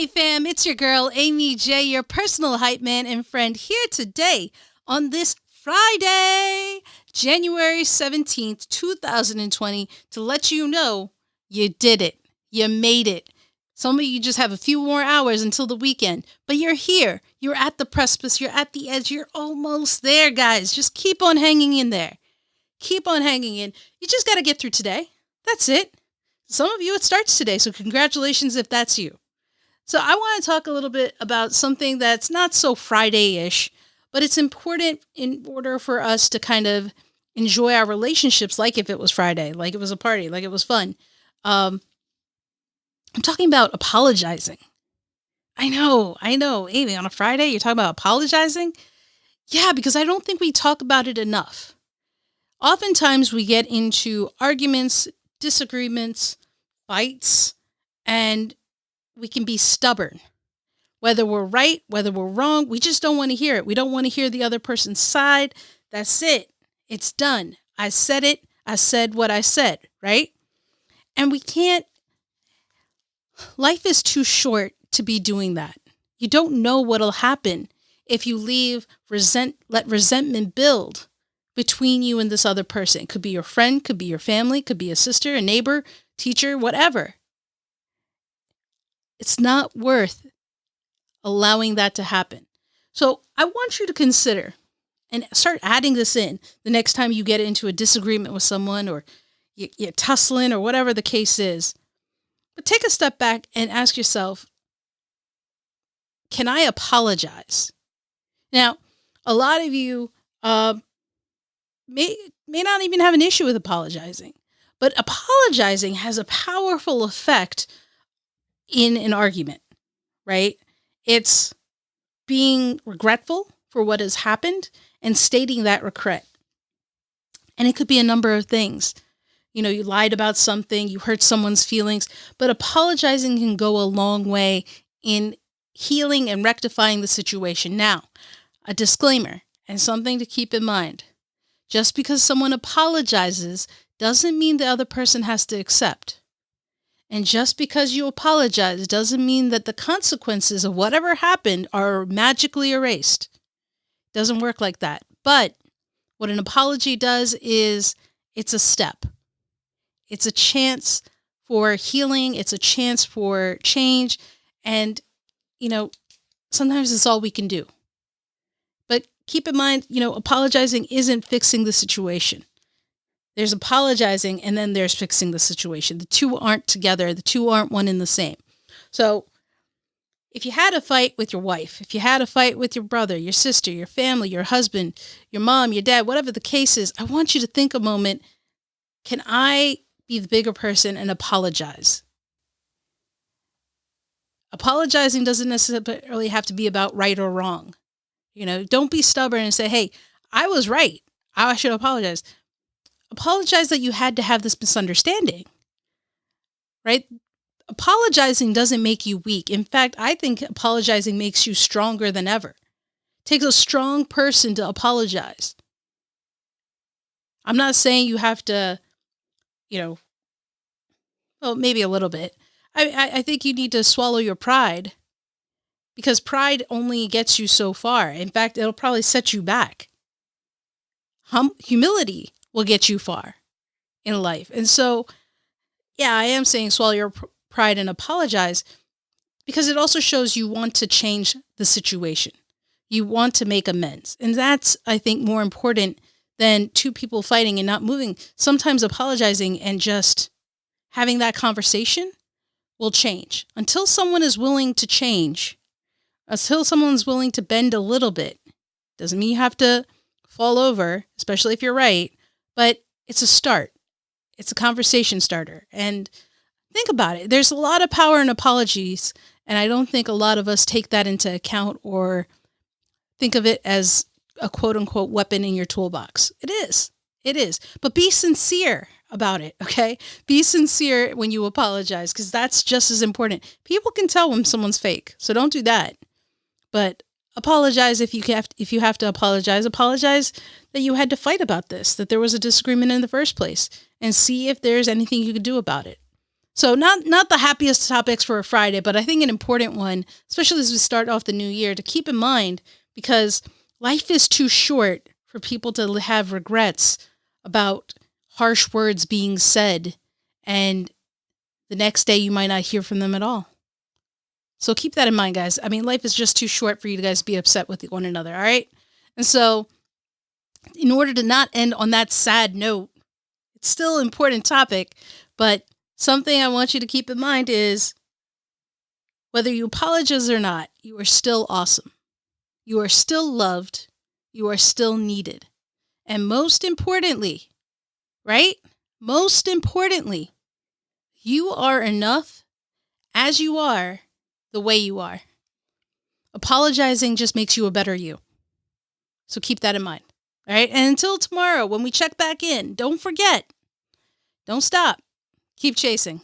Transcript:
Hey fam, it's your girl, Aimee J, your personal hype man and friend, here today on this Friday, January 17th, 2020, to let you know you did it. You made it. Some of you just have a few more hours until the weekend, but you're here. You're at the precipice. You're at the edge. You're almost there, guys. Just keep on hanging in there. Keep on hanging in. You just got to get through today. That's it. Some of you, it starts today, so congratulations if that's you. So I want to talk a little bit about something that's not so Friday-ish, but it's important in order for us to kind of enjoy our relationships like if it was Friday, like it was a party, like it was fun. I'm talking about apologizing. I know, Aimee, on a Friday, you're talking about apologizing? Yeah, because I don't think we talk about it enough. Oftentimes we get into arguments, disagreements, fights, and we can be stubborn. Whether we're right, whether we're wrong, we just don't want to hear it. We don't want to hear the other person's side. That's it. It's done. I said it. I said what I said, right? And we can't, life is too short to be doing that. You don't know what'll happen if you let resentment build between you and this other person. It could be your friend, could be your family, could be a sister, a neighbor, teacher, whatever. It's not worth allowing that to happen. So I want you to consider and start adding this in the next time you get into a disagreement with someone or you're tussling or whatever the case is. But take a step back and ask yourself, can I apologize? Now, a lot of you may not even have an issue with apologizing, but apologizing has a powerful effect in an argument, right? It's being regretful for what has happened and stating that regret. And it could be a number of things. You know, you lied about something, you hurt someone's feelings, but apologizing can go a long way in healing and rectifying the situation. Now, a disclaimer and something to keep in mind. Just because someone apologizes doesn't mean the other person has to accept. And just because you apologize doesn't mean that the consequences of whatever happened are magically erased. It doesn't work like that. But what an apology does is it's a step. It's a chance for healing. It's a chance for change. And, sometimes it's all we can do. But keep in mind, apologizing isn't fixing the situation. There's apologizing and then there's fixing the situation. The two aren't together. The two aren't one and the same. So if you had a fight with your wife, if you had a fight with your brother, your sister, your family, your husband, your mom, your dad, whatever the case is, I want you to think a moment, can I be the bigger person and apologize? Apologizing doesn't necessarily have to be about right or wrong. Don't be stubborn and say, hey, I was right. I should apologize. Apologize that you had to have this misunderstanding, right? Apologizing doesn't make you weak. In fact, I think apologizing makes you stronger than ever. It takes a strong person to apologize. I'm not saying you have to, well, maybe a little bit. I think you need to swallow your pride because pride only gets you so far. In fact, it'll probably set you back. Humility will get you far in life. And so, yeah, I am saying swallow your pride and apologize because it also shows you want to change the situation. You want to make amends. And that's, I think, more important than two people fighting and not moving. Sometimes apologizing and just having that conversation will change. Until someone is willing to change, until someone's willing to bend a little bit, doesn't mean you have to fall over, especially if you're right, but it's a start. It's a conversation starter. And think about it. There's a lot of power in apologies, and I don't think a lot of us take that into account or think of it as a quote-unquote weapon in your toolbox. It is. It is. But be sincere about it, okay? Be sincere when you apologize, because that's just as important. People can tell when someone's fake, so don't do that. But apologize if you have to apologize. Apologize that you had to fight about this, that there was a disagreement in the first place, and see if there's anything you could do about it. So not the happiest topics for a Friday, but I think an important one, especially as we start off the new year, to keep in mind, because life is too short for people to have regrets about harsh words being said, and the next day you might not hear from them at all. So keep that in mind, guys. I mean, life is just too short for you guys to be upset with one another, all right? And so in order to not end on that sad note, it's still an important topic, but something I want you to keep in mind is whether you apologize or not, you are still awesome. You are still loved. You are still needed. And most importantly, right? Most importantly, you are enough as you are, the way you are. Apologizing just makes you a better you. So keep that in mind. All right. And until tomorrow, when we check back in, don't forget, don't stop. Keep chasing.